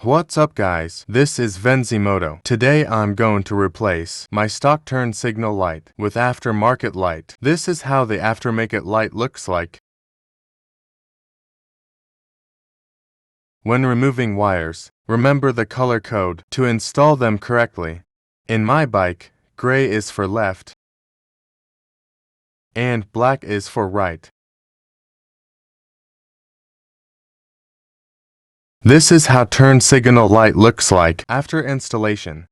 What's up guys, this is Venzimoto. Today I'm going to replace my stock turn signal light with aftermarket light. This is how the aftermarket light looks like. When removing wires, remember the color code to install them correctly. In my bike, gray is for left and black is for right. This is how turn signal light looks like after installation.